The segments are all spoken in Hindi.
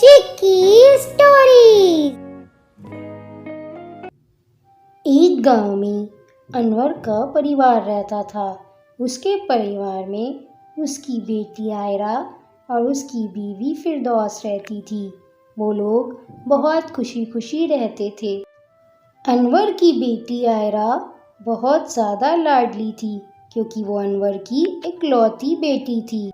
चिक्की स्टोरीज। एक गांव में अनवर का परिवार रहता था। उसके परिवार में उसकी बेटी आयरा और उसकी बीवी फिरदौस रहती थी। वो लोग बहुत खुशी खुशी रहते थे। अनवर की बेटी आयरा बहुत ज़्यादा लाडली थी क्योंकि वो अनवर की इकलौती बेटी थी।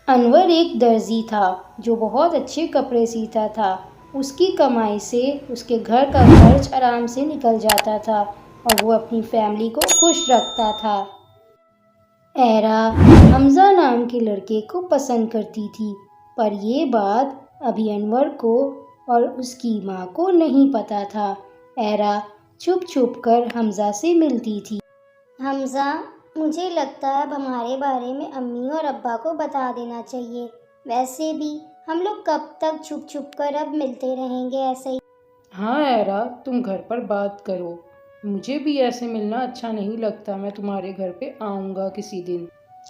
अनवर एक दर्जी था जो बहुत अच्छे कपड़े सीता था। उसकी कमाई से उसके घर का खर्च आराम से निकल जाता था और वो अपनी फैमिली को खुश रखता था। एरा हमज़ा नाम के लड़के को पसंद करती थी, पर ये बात अभी अनवर को और उसकी माँ को नहीं पता था। एरा छुप छुप कर हमज़ा से मिलती थी। हमज़ा, मुझे लगता है अब हमारे बारे में अम्मी और अब्बा को बता देना चाहिए। वैसे भी हम लोग कब तक छुप छुप कर अब मिलते रहेंगे ऐसे ही। हाँ एरा, तुम घर पर बात करो। मुझे भी ऐसे मिलना अच्छा नहीं लगता। मैं तुम्हारे घर पे आऊँगा किसी दिन।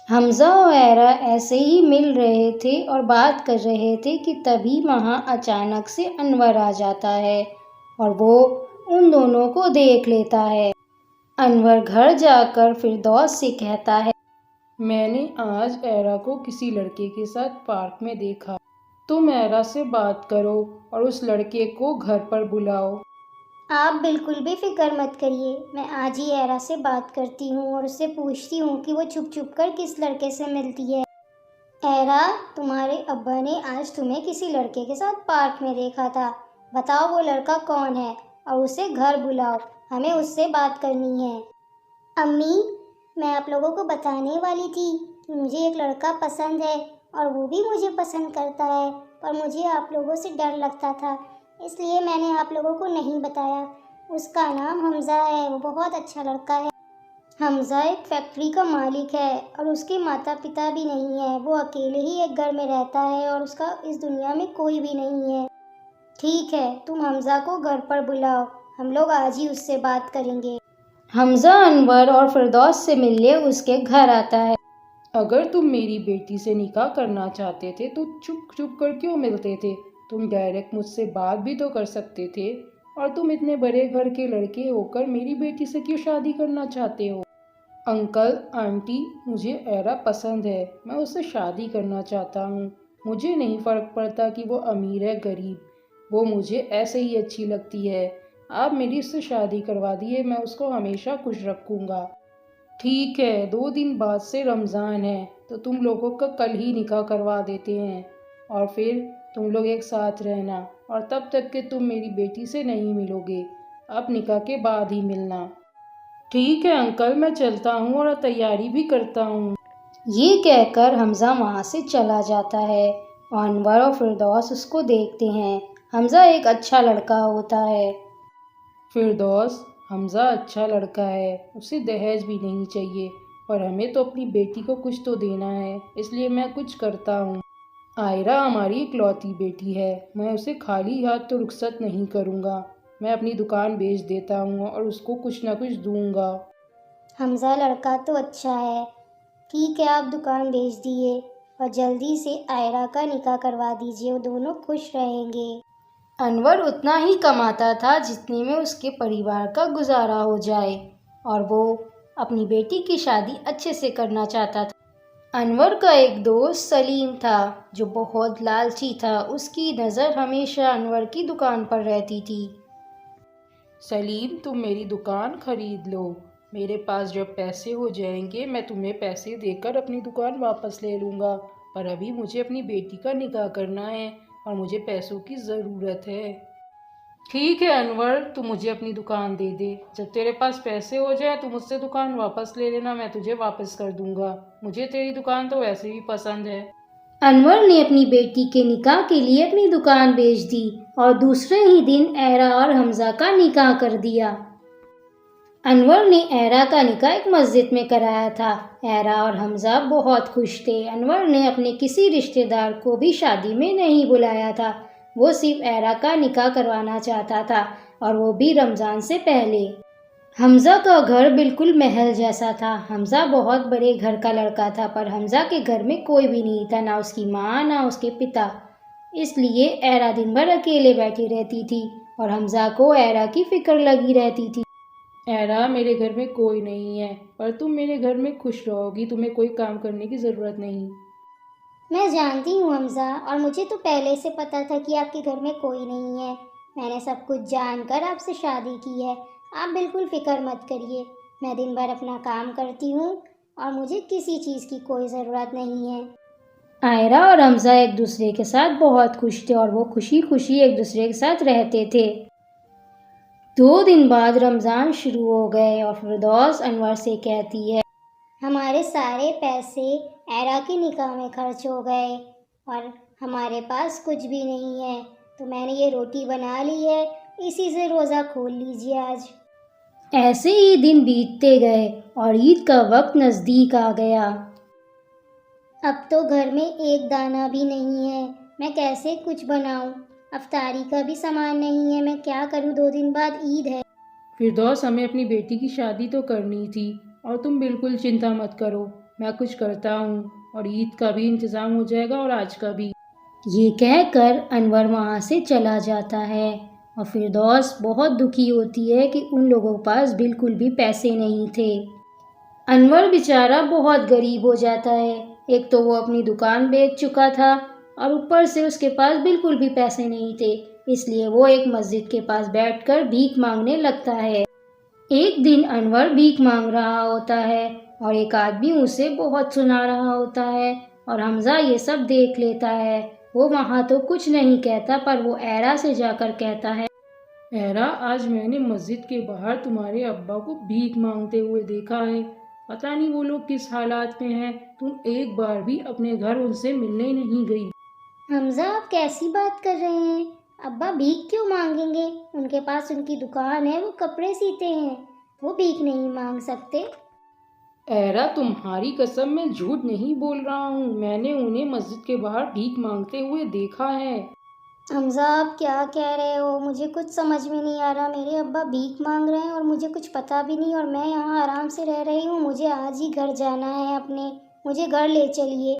हमज़ा और एरा ऐसे ही मिल रहे थे और बात कर रहे थे कि तभी वहाँ अचानक से अनवर आ जाता है और वो उन दोनों को देख लेता है। अनवर घर जाकर फिरदौस से कहता है, मैंने आज एरा को किसी लड़के के साथ पार्क में देखा। तुम एरा से बात करो और उस लड़के को घर पर बुलाओ। आप बिल्कुल भी फिक्र मत करिए, मैं आज ही एरा से बात करती हूँ और उससे पूछती हूँ कि वो छुप छुप कर किस लड़के से मिलती है। एरा, तुम्हारे अब्बा ने आज तुम्हें किसी लड़के के साथ पार्क में देखा था। बताओ वो लड़का कौन है और उसे घर बुलाओ, हमें उससे बात करनी है। अम्मी, मैं आप लोगों को बताने वाली थी कि मुझे एक लड़का पसंद है और वो भी मुझे पसंद करता है, पर मुझे आप लोगों से डर लगता था, इसलिए मैंने आप लोगों को नहीं बताया। उसका नाम हमज़ा है, वो बहुत अच्छा लड़का है। हमज़ा एक फैक्ट्री का मालिक है और उसके माता पिता भी नहीं है। वो अकेले ही एक घर में रहता है और उसका इस दुनिया में कोई भी नहीं है। ठीक है, तुम हमज़ा को घर पर बुलाओ, हम लोग आज ही उससे बात करेंगे। हमज़ा अनवर और फिरदौस से मिलने उसके घर आता है। अगर तुम मेरी बेटी से निकाह करना चाहते थे तो चुप चुप कर क्यों मिलते थे? तुम डायरेक्ट मुझसे बात भी तो कर सकते थे। और तुम इतने बड़े घर के लड़के होकर मेरी बेटी से क्यों शादी करना चाहते हो? अंकल आंटी, मुझे एरा पसंद है। मैं उससे शादी करना चाहता हूँ। मुझे नहीं फ़र्क पड़ता कि वो अमीर है गरीब। वो मुझे ऐसे ही अच्छी लगती है। आप मेरी उससे शादी करवा दिए, मैं उसको हमेशा खुश रखूँगा। ठीक है, 2 दिन बाद से रमज़ान है तो तुम लोगों का कल ही निकाह करवा देते हैं और फिर तुम लोग एक साथ रहना, और तब तक के तुम मेरी बेटी से नहीं मिलोगे। अब निकाह के बाद ही मिलना। ठीक है अंकल, मैं चलता हूँ और तैयारी भी करता हूँ। ये कहकर हमज़ा वहाँ से चला जाता है और अनवर और फिरदौस उसको देखते हैं। हमज़ा एक अच्छा लड़का होता है। फिरदौस, हमज़ा अच्छा लड़का है, उसे दहेज भी नहीं चाहिए, पर हमें तो अपनी बेटी को कुछ तो देना है, इसलिए मैं कुछ करता हूँ। आयरा हमारी इकलौती बेटी है, मैं उसे खाली हाथ तो रुखसत नहीं करूँगा। मैं अपनी दुकान बेच देता हूँ और उसको कुछ ना कुछ दूँगा। हमज़ा लड़का तो अच्छा है। ठीक है, आप दुकान बेच दिए और जल्दी से आयरा का निकाह करवा दीजिए, वो दोनों खुश रहेंगे। अनवर उतना ही कमाता था जितने में उसके परिवार का गुजारा हो जाए और वो अपनी बेटी की शादी अच्छे से करना चाहता था। अनवर का एक दोस्त सलीम था जो बहुत लालची था। उसकी नज़र हमेशा अनवर की दुकान पर रहती थी। सलीम, तुम मेरी दुकान खरीद लो। मेरे पास जब पैसे हो जाएंगे मैं तुम्हें पैसे देकर अपनी दुकान वापस ले लूँगा, पर अभी मुझे अपनी बेटी का निकाह करना है और मुझे पैसों की ज़रूरत है। ठीक है अनवर, तू मुझे अपनी दुकान दे दे। जब तेरे पास पैसे हो जाए तो मुझसे दुकान वापस ले लेना, मैं तुझे वापस कर दूँगा। मुझे तेरी दुकान तो वैसे भी पसंद है। अनवर ने अपनी बेटी के निकाह के लिए अपनी दुकान बेच दी और दूसरे ही दिन एरा और हमज़ा का निकाह कर दिया। अनवर ने एरा का निकाह एक मस्जिद में कराया था। एरा और हमज़ा बहुत खुश थे। अनवर ने अपने किसी रिश्तेदार को भी शादी में नहीं बुलाया था। वो सिर्फ एरा का निकाह करवाना चाहता था और वो भी रमज़ान से पहले। हमज़ा का घर बिल्कुल महल जैसा था। हमज़ा बहुत बड़े घर का लड़का था, पर हमज़ा के घर में कोई भी नहीं था, ना उसकी माँ ना उसके पिता। इसलिए एरा दिन भर अकेले बैठी रहती थी और हमजा को एरा की फिक्र लगी रहती थी। एरा, मेरे घर में कोई नहीं है, पर तुम मेरे घर में खुश रहोगी, तुम्हें कोई काम करने की ज़रूरत नहीं। मैं जानती हूँ हमजा, और मुझे तो पहले से पता था कि आपके घर में कोई नहीं है। मैंने सब कुछ जानकर आपसे शादी की है। आप बिल्कुल फिक्र मत करिए। मैं दिन भर अपना काम करती हूँ और मुझे किसी चीज़ की कोई ज़रूरत नहीं है। आयरा और हमजा एक दूसरे के साथ बहुत खुश थे और वो खुशी खुशी एक दूसरे के साथ रहते थे। 2 दिन बाद रमज़ान शुरू हो गए और फिरदौस अनवर से कहती है, हमारे सारे पैसे एरा के निकाह में खर्च हो गए और हमारे पास कुछ भी नहीं है, तो मैंने ये रोटी बना ली है, इसी से रोज़ा खोल लीजिए आज। ऐसे ही दिन बीतते गए और ईद का वक्त नज़दीक आ गया। अब तो घर में एक दाना भी नहीं है, मैं कैसे कुछ बनाऊं? अफ्तारी का भी सामान नहीं है, मैं क्या करूं? 2 दिन बाद ईद है। फिरदौस, हमें अपनी बेटी की शादी तो करनी थी और तुम बिल्कुल चिंता मत करो, मैं कुछ करता हूँ और ईद का भी इंतज़ाम हो जाएगा और आज का भी। ये कहकर अनवर वहाँ से चला जाता है और फिरदौस बहुत दुखी होती है कि उन लोगों के पास बिल्कुल भी पैसे नहीं थे। अनवर बेचारा बहुत गरीब हो जाता है। एक तो वो अपनी दुकान बेच चुका था और ऊपर से उसके पास बिल्कुल भी पैसे नहीं थे, इसलिए वो एक मस्जिद के पास बैठकर भीख मांगने लगता है। एक दिन अनवर भीख मांग रहा होता है और एक आदमी उसे बहुत सुना रहा होता है और हमजा ये सब देख लेता है। वो वहाँ तो कुछ नहीं कहता, पर वो एरा से जाकर कहता है, एरा, आज मैंने मस्जिद के बाहर तुम्हारे अब्बा को भीख मांगते हुए देखा है। पता नहीं वो लोग किस हालात में हैं। तुम एक बार भी अपने घर उनसे मिलने नहीं गई। हमजा, आप कैसी बात कर रहे हैं? अब्बा भीख क्यों मांगेंगे? उनके पास उनकी दुकान है, वो कपड़े सीते हैं, वो भीख नहीं मांग सकते। एरा, तुम्हारी कसम, मैं झूठ नहीं बोल रहा हूँ। मैंने उन्हें मस्जिद के बाहर भीख मांगते हुए देखा है। हमजा, आप क्या कह रहे हो? मुझे कुछ समझ में नहीं आ रहा। मेरे अब्बा भीख मांग रहे हैं और मुझे कुछ पता भी नहीं, और मैं यहाँ आराम से रह रही हूँ। मुझे आज ही घर जाना है अपने, मुझे घर ले चलिए।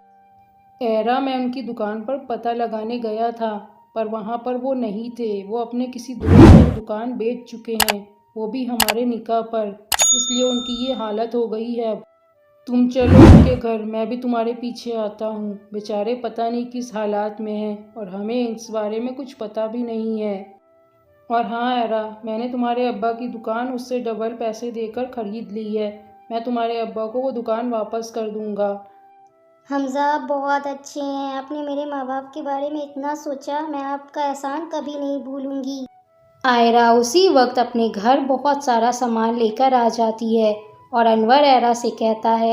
एरा, मैं उनकी दुकान पर पता लगाने गया था, पर वहाँ पर वो नहीं थे। वो अपने किसी दोस्त की दुकान बेच चुके हैं, वो भी हमारे निकाह पर, इसलिए उनकी ये हालत हो गई है। अब तुम चलो उनके घर, मैं भी तुम्हारे पीछे आता हूँ। बेचारे पता नहीं किस हालात में हैं और हमें इस बारे में कुछ पता भी नहीं है। और हाँ एरा, मैंने तुम्हारे अब्बा की दुकान उससे डबल पैसे देकर ख़रीद ली है। मैं तुम्हारे अब्बा को वो दुकान वापस कर दूँगा। हमजा, आप बहुत अच्छे हैं। आपने मेरे माँ बाप के बारे में इतना सोचा, मैं आपका एहसान कभी नहीं भूलूंगी। आयरा उसी वक्त अपने घर बहुत सारा सामान लेकर आ जाती है और अनवर एरा से कहता है,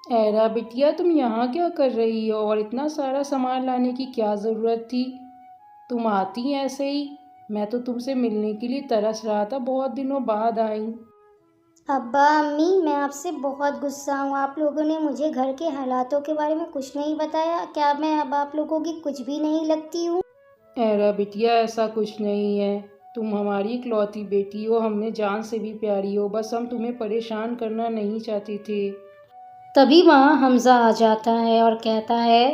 एरा बिटिया, तुम यहाँ क्या कर रही हो और इतना सारा सामान लाने की क्या ज़रूरत थी? तुम आती ऐसे ही, मैं तो तुमसे मिलने के लिए तरस रहा था, बहुत दिनों बाद आई। अब्बा अम्मी, मैं आपसे बहुत गुस्सा हूँ। आप लोगों ने मुझे घर के हालातों के बारे में कुछ नहीं बताया। क्या मैं अब आप लोगों की कुछ भी नहीं लगती हूँ? एरा बिटिया, ऐसा कुछ नहीं है। तुम हमारी इकलौती बेटी हो, हमें जान से भी प्यारी हो। बस हम तुम्हें परेशान करना नहीं चाहते थे। तभी वहाँ हमजा आ जाता है और कहता है,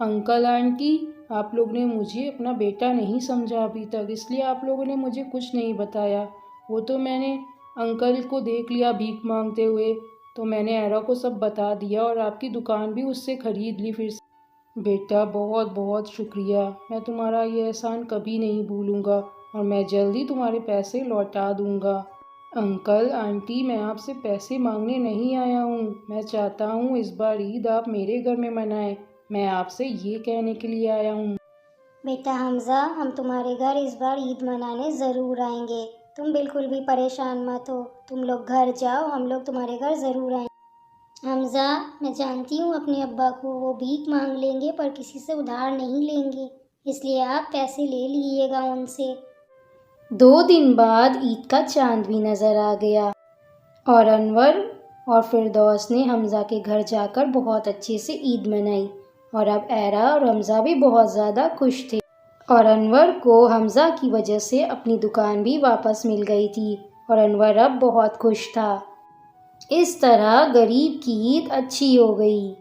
अंकल आंटी, आप लोग ने मुझे अपना बेटा नहीं समझा अभी तक, इसलिए आप लोगों ने मुझे कुछ नहीं बताया। वो तो मैंने अंकल को देख लिया भीख मांगते हुए, तो मैंने एरा को सब बता दिया और आपकी दुकान भी उससे ख़रीद ली फिर से। बेटा, बहुत बहुत शुक्रिया। मैं तुम्हारा ये एहसान कभी नहीं भूलूंगा और मैं जल्दी तुम्हारे पैसे लौटा दूंगा। अंकल आंटी, मैं आपसे पैसे मांगने नहीं आया हूँ। मैं चाहता हूँ इस बार ईद आप मेरे घर में मनाएं। मैं आपसे ये कहने के लिए आया हूँ। बेटा हमजा, हम तुम्हारे घर इस बार ईद मनाने ज़रूर आएंगे। तुम बिल्कुल भी परेशान मत हो। तुम लोग घर जाओ, हम लोग तुम्हारे घर ज़रूर आएंगे। हमजा, मैं जानती हूँ अपने अब्बा को, वो भीख मांग लेंगे पर किसी से उधार नहीं लेंगे, इसलिए आप पैसे ले लीजिएगा उनसे। 2 दिन बाद ईद का चांद भी नज़र आ गया और अनवर और फिरदौस ने हमजा के घर जाकर बहुत अच्छे से ईद मनाई और अब एरा और हमजा भी बहुत ज़्यादा खुश थे और अनवर को हमजा की वजह से अपनी दुकान भी वापस मिल गई थी और अनवर अब बहुत खुश था। इस तरह गरीब की ईद अच्छी हो गई।